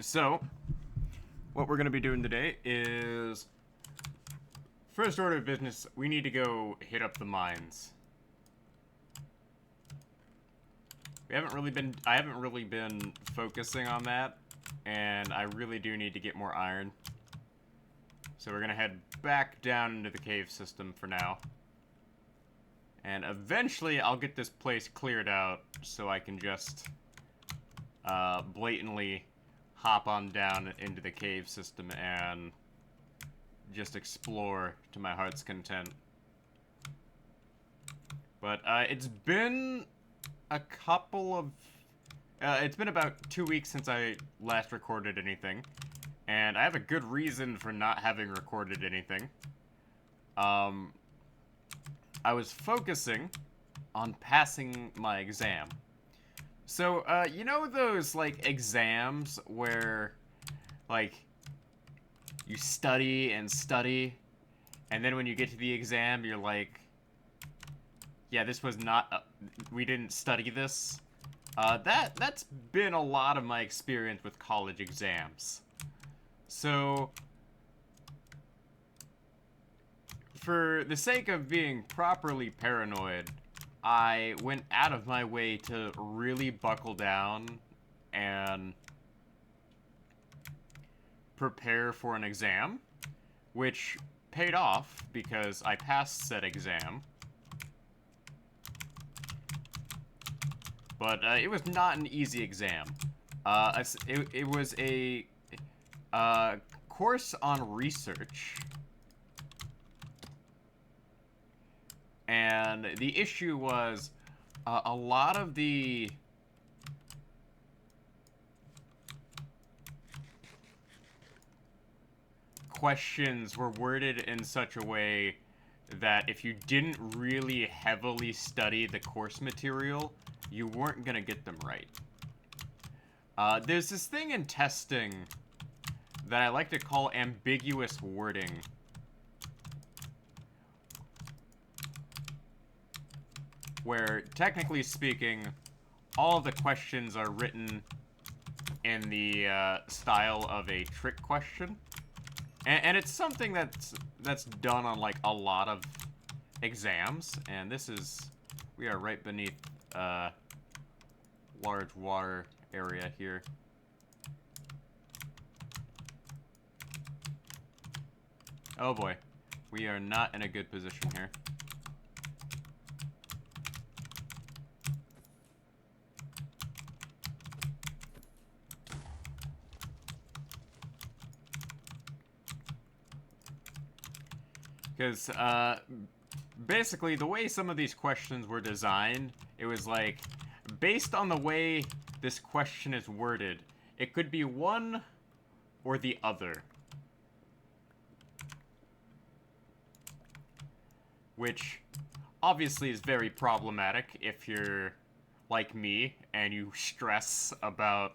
So, what we're going to be doing today is first order of business, we need to go hit up the mines. I haven't really been focusing on that, and I really do need to get more iron. So we're going to head back down into the cave system for now. And eventually I'll get this place cleared out so I can just blatantly hop on down into the cave system and just explore to my heart's content. But it's been a couple of... it's been about 2 weeks since I last recorded anything. And I have a good reason for not having recorded anything. I was focusing on passing my exam. So, you know those, like, exams where, like, you study and study, and then when you get to the exam, you're like, yeah, this was not, we didn't study this? That's been a lot of my experience with college exams. So, for the sake of being properly paranoid, I went out of my way to really buckle down and prepare for an exam, which paid off because I passed said exam. But it was not an easy exam. It was a course on research. And the issue was a lot of the questions were worded in such a way that if you didn't really heavily study the course material, you weren't going to get them right. There's this thing in testing that I like to call ambiguous wording. Where, technically speaking, all of the questions are written in the style of a trick question. And it's something that's done on, like, a lot of exams. And this is... we are right beneath large water area here. Oh boy. We are not in a good position here. Because, basically, the way some of these questions were designed, it was like, based on the way this question is worded, it could be one or the other. Which, obviously, is very problematic if you're like me and you stress about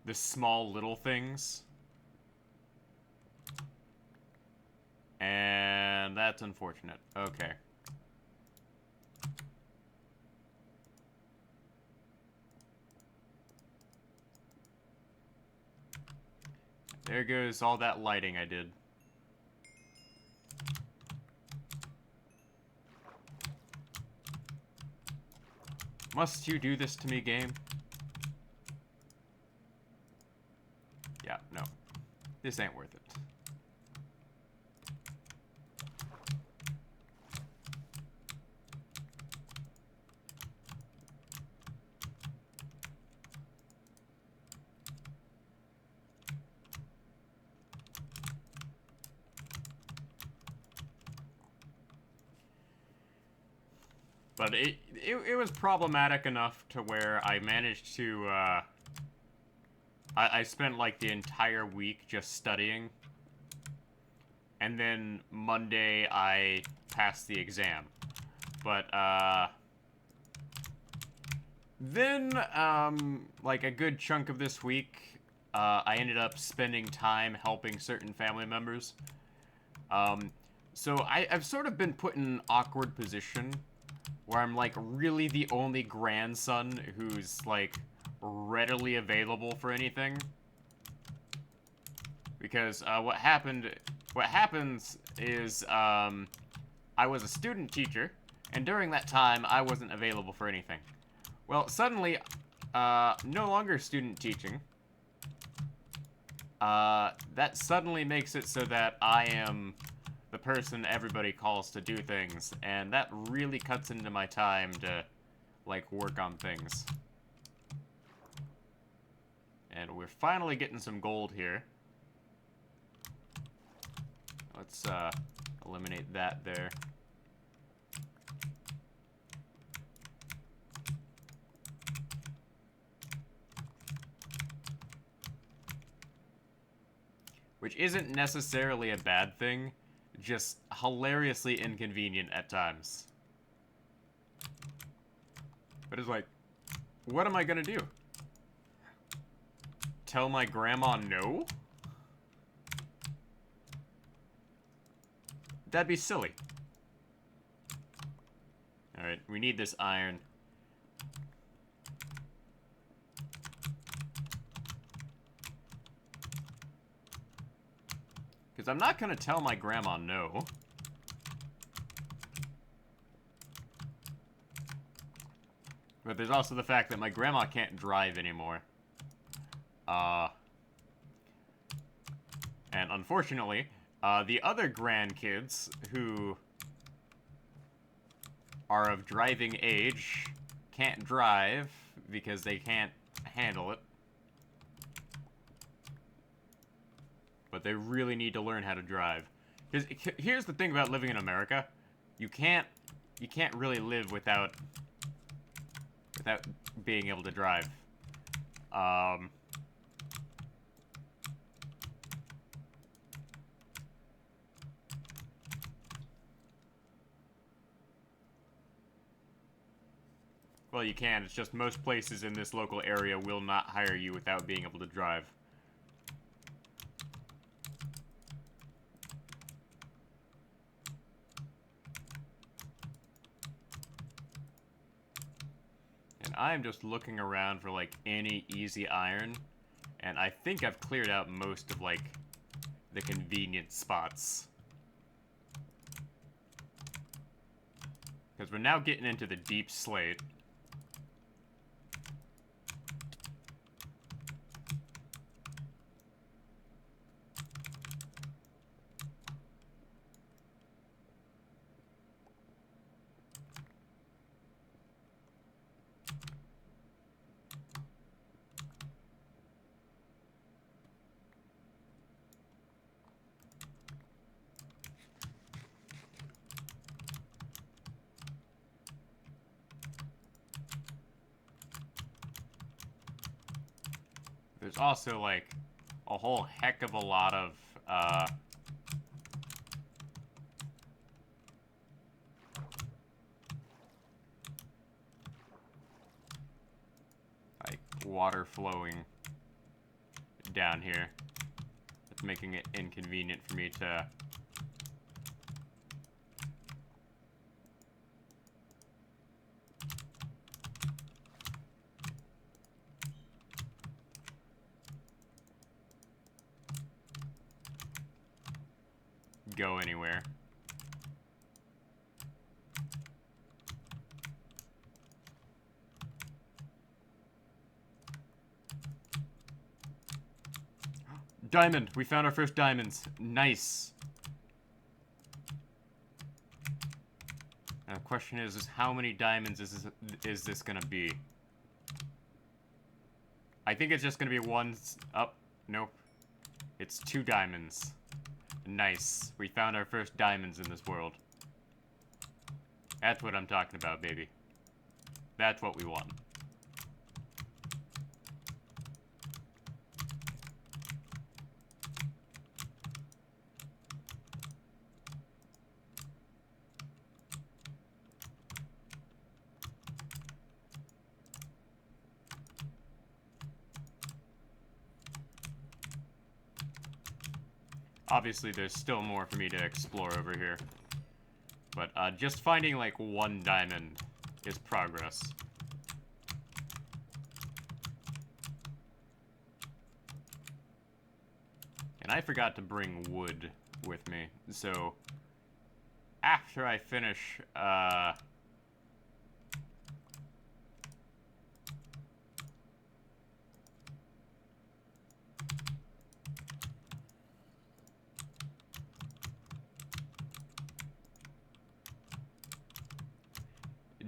the small little things. And that's unfortunate. Okay. There goes all that lighting I did. Must you do this to me, game? Yeah, no. This ain't worth it. But it was problematic enough to where I managed to, I spent like the entire week just studying. And then Monday I passed the exam. But, then, like a good chunk of this week, I ended up spending time helping certain family members. So I've sort of been put in an awkward position where I'm, like, really the only grandson who's, like, readily available for anything. Because what happens is I was a student teacher, and during that time I wasn't available for anything. Well, suddenly, no longer student teaching. That suddenly makes it so that I am the person everybody calls to do things, and that really cuts into my time to, like, work on things. And we're finally getting some gold here. Let's, eliminate that there. Which isn't necessarily a bad thing, just hilariously inconvenient at times. But it's like, what am I gonna do? Tell my grandma no? That'd be silly. Alright, we need this iron. Because I'm not gonna tell my grandma no. But there's also the fact that my grandma can't drive anymore. And unfortunately, the other grandkids who are of driving age can't drive because they can't handle it. But they really need to learn how to drive. Because here's the thing about living in America. You can't really live without being able to drive. Well, you can. It's just most places in this local area will not hire you without being able to drive. And I'm just looking around for, like, any easy iron. And I think I've cleared out most of, like, the convenient spots. Because we're now getting into the deep slate. There's also, like, a whole heck of a lot of, like, water flowing down here. It's making it inconvenient for me to go anywhere. Diamond! We found our first diamonds. Nice. Now the question is how many diamonds is this gonna be? I think it's just gonna be one. Oh, nope. It's 2 diamonds. Nice. We found our first diamonds in this world. That's what I'm talking about, baby. That's what we want. Obviously, there's still more for me to explore over here. But just finding, like, 1 diamond is progress. And I forgot to bring wood with me. So, after I finish,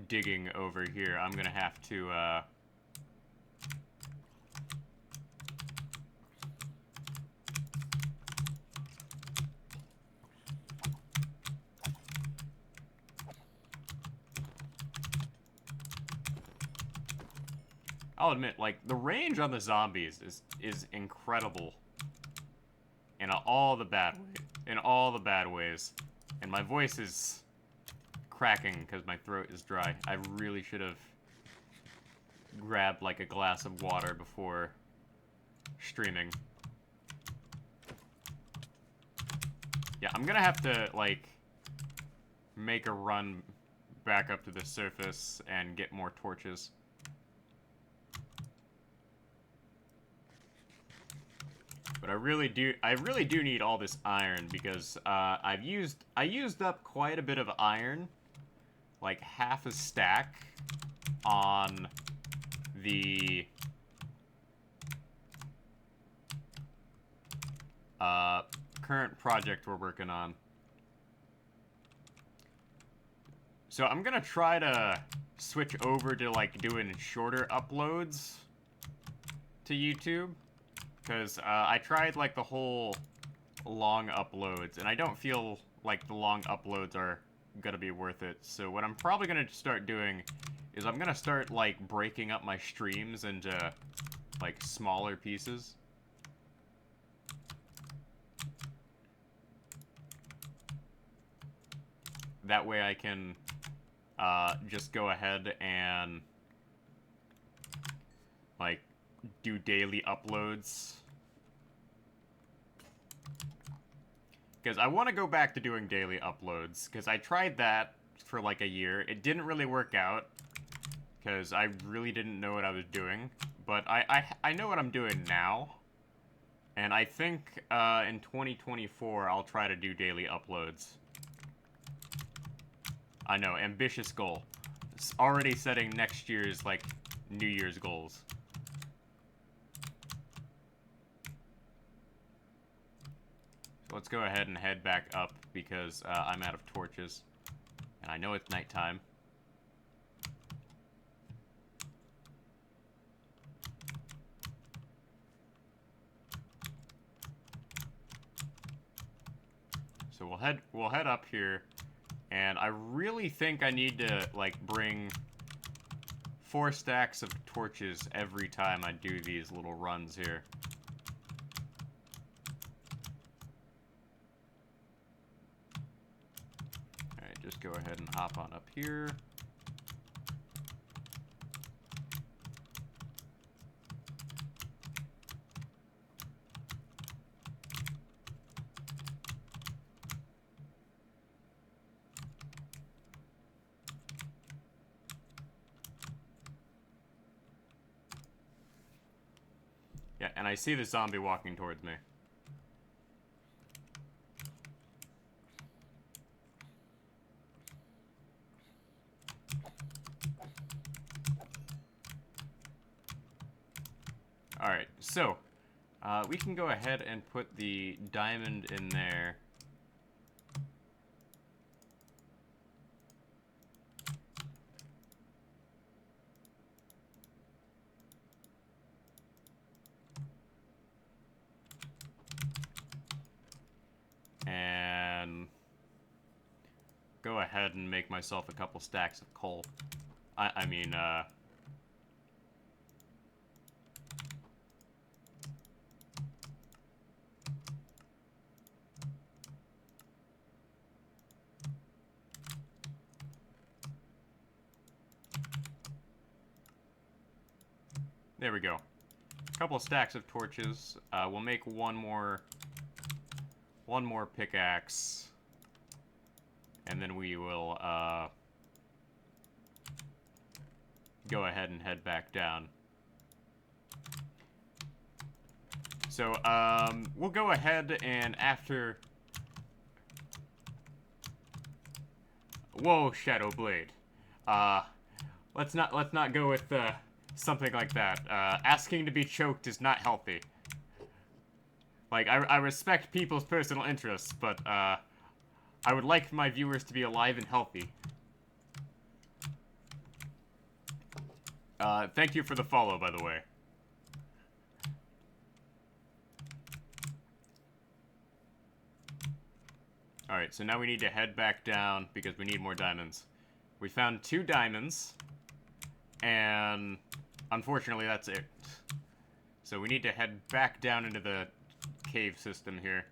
digging over here, I'm gonna have to, I'll admit, like, the range on the zombies is incredible. In all the bad ways. And my voice is cracking because my throat is dry. I really should have grabbed, like, a glass of water before streaming. Yeah, I'm gonna have to, like, make a run back up to the surface and get more torches. But I really do need all this iron because I used up quite a bit of iron, like half a stack on the current project we're working on. So I'm gonna try to switch over to like doing shorter uploads to YouTube. Because I tried, like, the whole long uploads, and I don't feel like the long uploads are gonna be worth it. So what I'm probably gonna start doing is I'm gonna start, like, breaking up my streams into, like, smaller pieces. That way I can just go ahead and, like, do daily uploads. Because I want to go back to doing daily uploads, because I tried that for like a year. It didn't really work out, because I really didn't know what I was doing. But I know what I'm doing now. And I think in 2024 I'll try to do daily uploads. I know, ambitious goal. It's already setting next year's, like, New Year's goals. So let's go ahead and head back up because I'm out of torches. And I know it's nighttime. So we'll head up here, and I really think I need to like bring 4 stacks of torches every time I do these little runs here. Alright, just go ahead and hop on up here. Yeah, and I see the zombie walking towards me. Alright, so, we can go ahead and put the diamond in there. And go ahead and make myself a couple stacks of coal. I mean, there we go. A couple of stacks of torches. We'll make one more pickaxe, and then we will go ahead and head back down. So, we'll go ahead and after... Whoa, Shadow Blade. Let's not go with, something like that. Asking to be choked is not healthy. Like, I respect people's personal interests, but, I would like my viewers to be alive and healthy. Thank you for the follow, by the way. Alright, so now we need to head back down because we need more diamonds. We found 2 diamonds, and unfortunately that's it. So we need to head back down into the cave system here.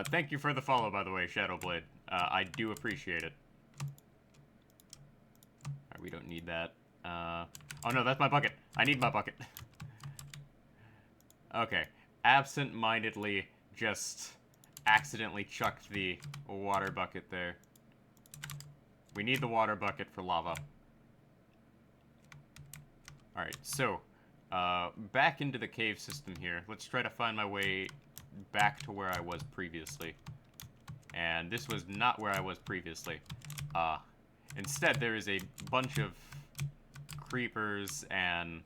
Thank you for the follow, by the way, Shadowblade. I do appreciate it. Alright, we don't need that. Oh no, that's my bucket. I need my bucket. Okay. Absent-mindedly just accidentally chucked the water bucket there. We need the water bucket for lava. Alright, so, back into the cave system here. Let's try to find my way back to where I was previously. And this was not where I was previously. Instead, there is a bunch of creepers and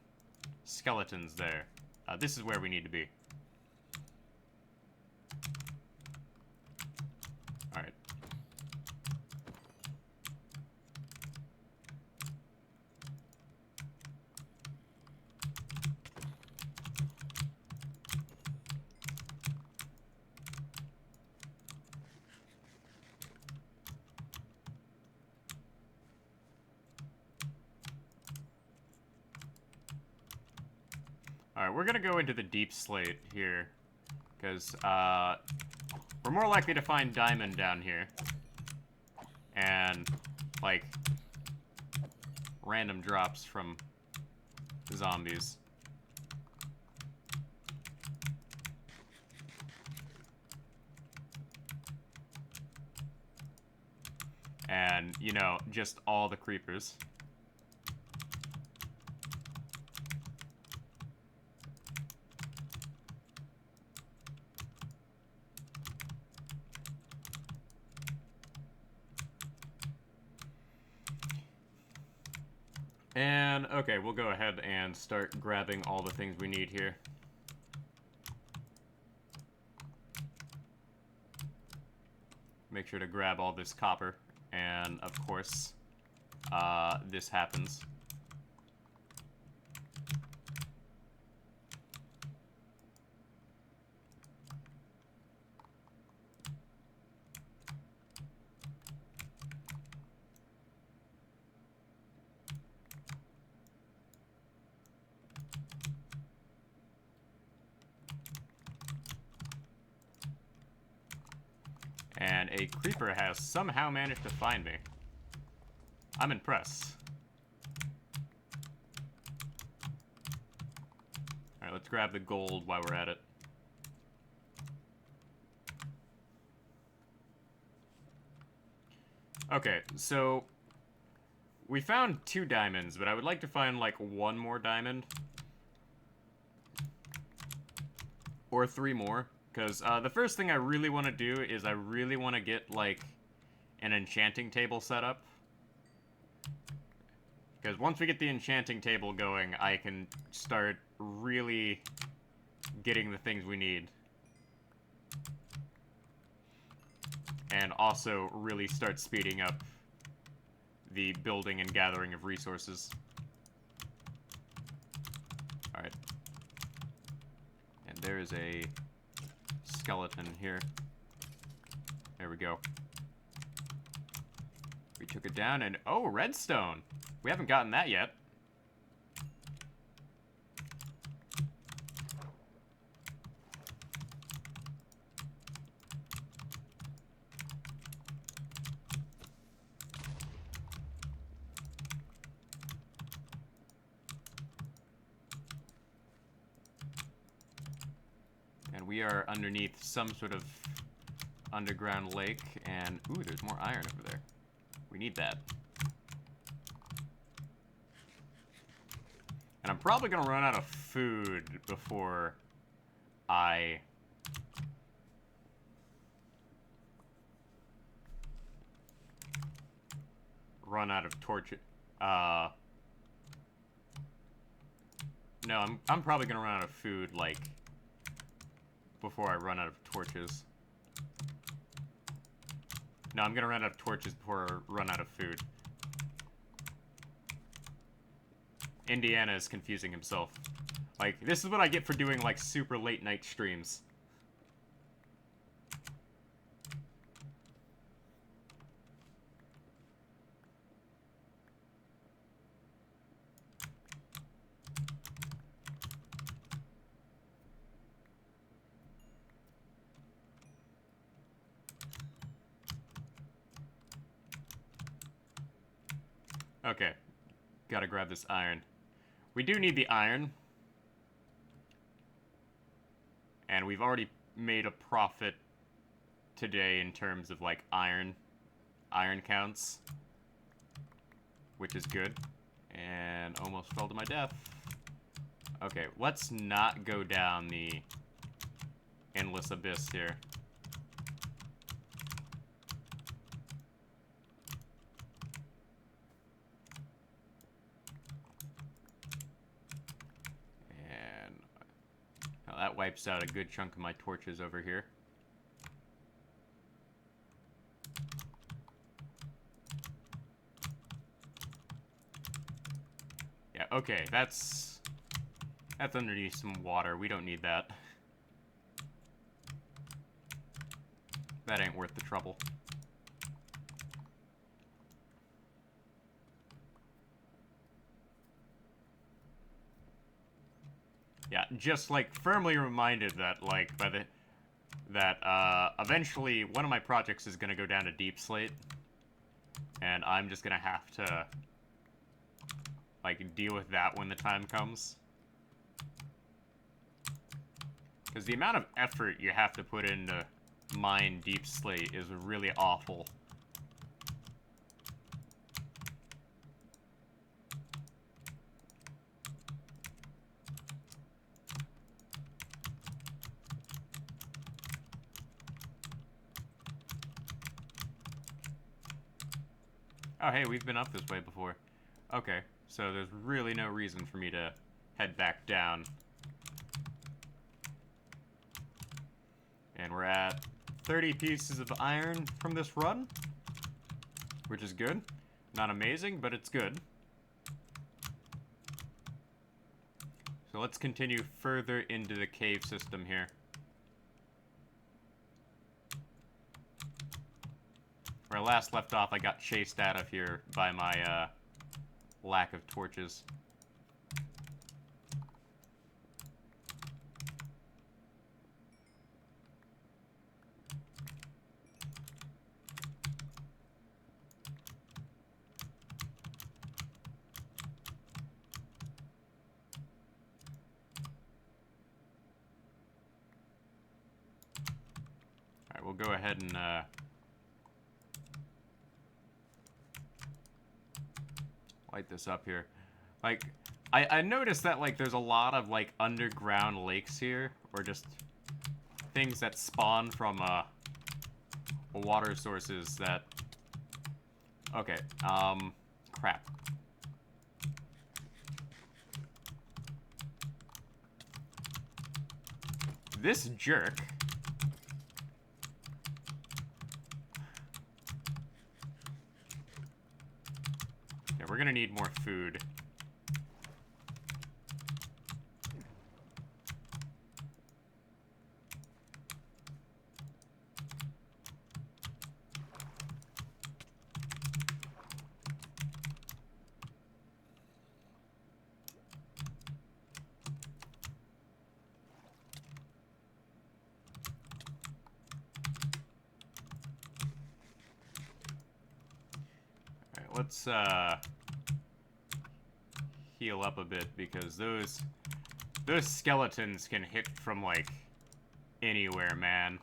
skeletons there. This is where we need to be. Alright. Alright, we're gonna go into the deep slate here, because, we're more likely to find diamond down here. And, like, random drops from zombies. And, you know, just all the creepers. And, okay, we'll go ahead and start grabbing all the things we need here. Make sure to grab all this copper, and, of course, this happens. And a creeper has somehow managed to find me. I'm impressed. Alright, let's grab the gold while we're at it. Okay, so we found 2 diamonds, but I would like to find, like, 1 more diamond. Or 3 more. Because the first thing I really want to do is I really want to get, like, an enchanting table set up. Because once we get the enchanting table going, I can start really getting the things we need. And also really start speeding up the building and gathering of resources. Alright. And there is a skeleton here. There we go. We took it down and... oh, redstone! We haven't gotten that yet. And we are underneath some sort of underground lake, and... ooh, there's more iron over there. We need that. I'm probably gonna run out of food before I run out of torches. No, I'm probably gonna run out of food, like, before I run out of torches. No, I'm gonna run out of torches before I run out of food. Indiana is confusing himself. Like, this is what I get for doing, like, super late night streams. Okay. Gotta grab this iron. We do need the iron. And we've already made a profit today in terms of, like, iron counts. Which is good. And almost fell to my death. Okay, let's not go down the endless abyss here. And now that wipes out a good chunk of my torches over here. Yeah, okay, that's underneath some water. We don't need that. That ain't worth the trouble. Yeah, just, like, firmly reminded that, like, eventually one of my projects is gonna go down to Deep Slate. And I'm just gonna have to, like, deal with that when the time comes. Because the amount of effort you have to put into mine Deep Slate is really awful. Oh, hey, we've been up this way before. Okay, so there's really no reason for me to head back down. And we're at 30 pieces of iron from this run, which is good. Not amazing, but it's good. So let's continue further into the cave system here. Where I last left off, I got chased out of here by my lack of torches. Alright, we'll go ahead and light this up here. Like, I noticed that, like, there's a lot of, like, underground lakes here, or just things that spawn from water sources that... Okay, crap. This jerk... Yeah, we're gonna need more food. Alright, let's heal up a bit, because those skeletons can hit from, like, anywhere, man.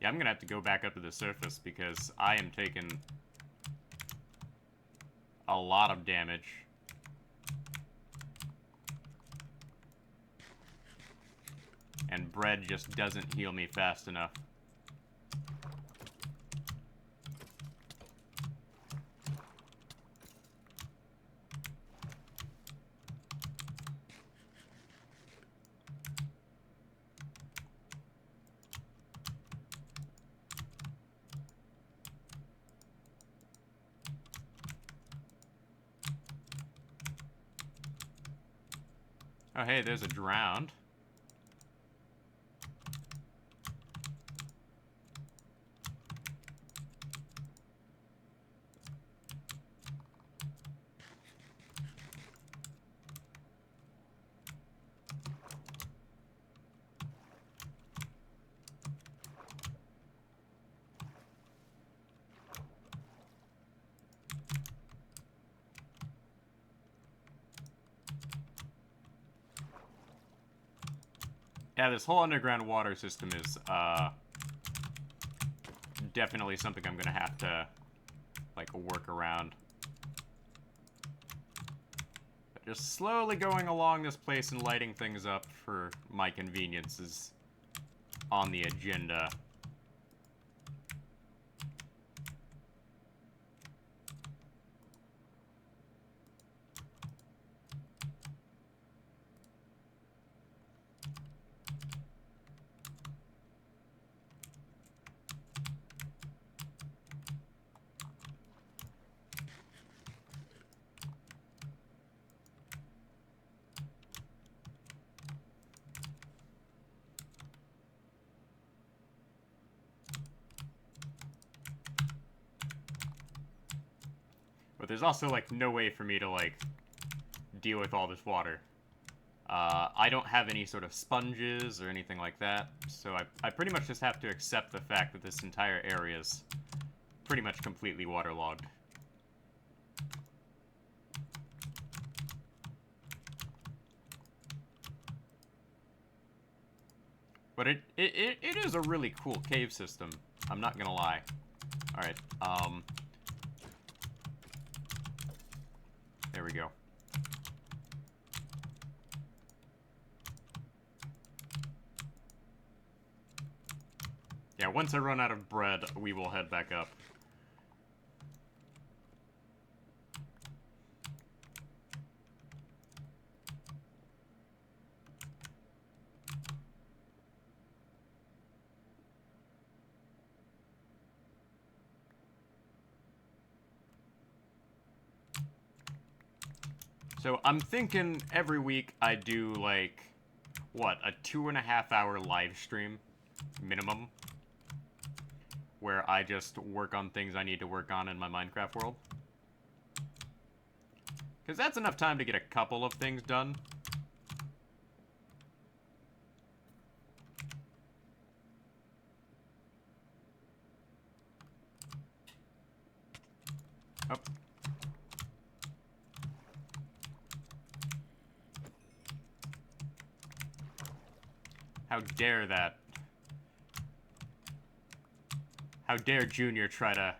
Yeah, I'm gonna have to go back up to the surface, because I am taking a lot of damage. And bread just doesn't heal me fast enough. Oh, hey, there's a drowned. Yeah, this whole underground water system is, definitely something I'm gonna have to, like, work around. But just slowly going along this place and lighting things up for my convenience is on the agenda. But there's also, like, no way for me to, like, deal with all this water. I don't have any sort of sponges or anything like that, so I pretty much just have to accept the fact that this entire area is pretty much completely waterlogged. But it is a really cool cave system, I'm not gonna lie. Alright, there we go. Yeah, once I run out of bread, we will head back up. So I'm thinking every week I do, like, what, a 2.5 hour live stream minimum, where I just work on things I need to work on in my Minecraft world. Because that's enough time to get a couple of things done. Oh. How dare that? How dare Junior try to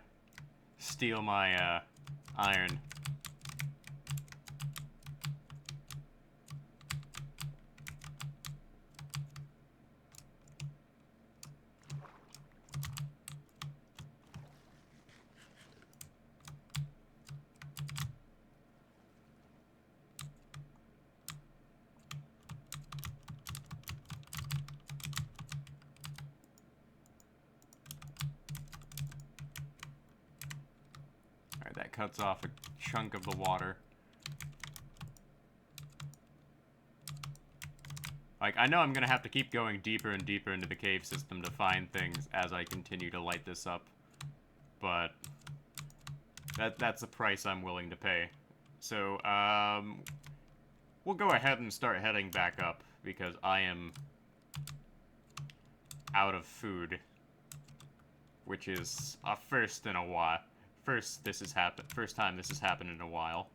steal my, iron? Alright, that cuts off a chunk of the water. Like, I know I'm gonna have to keep going deeper and deeper into the cave system to find things as I continue to light this up. But that's the price I'm willing to pay. So, we'll go ahead and start heading back up, because I am out of food. Which is a first in a while. First time this has happened in a while.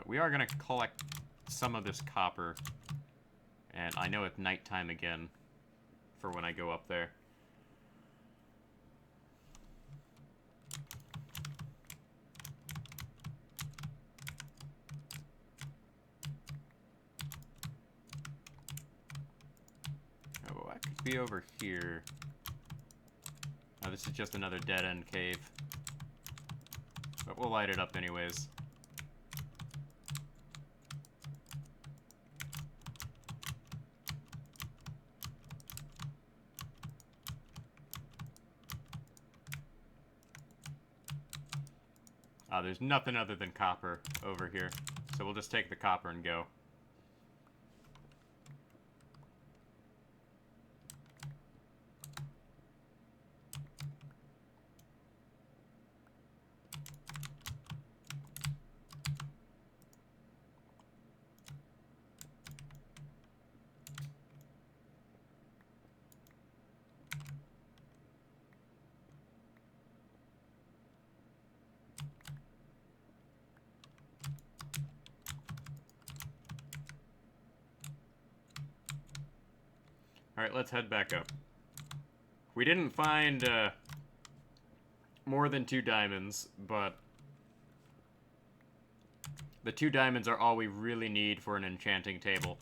we are going to collect some of this copper. And I know it's nighttime again for when I go up there. Oh, I could be over here. Oh, this is just another dead-end cave. But we'll light it up anyways. There's nothing other than copper over here. So we'll just take the copper and go. Alright, let's head back up. We didn't find more than 2 diamonds, but the 2 diamonds are all we really need for an enchanting table.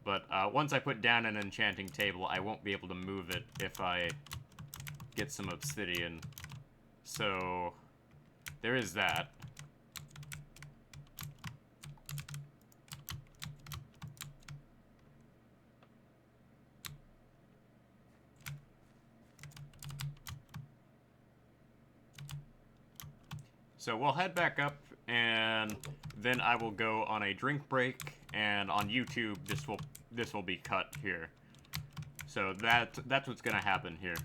But once I put down an enchanting table, I won't be able to move it if I get some obsidian. So there is that. So we'll head back up, and then I will go on a drink break, and on YouTube this will be cut here. So that's what's gonna happen here.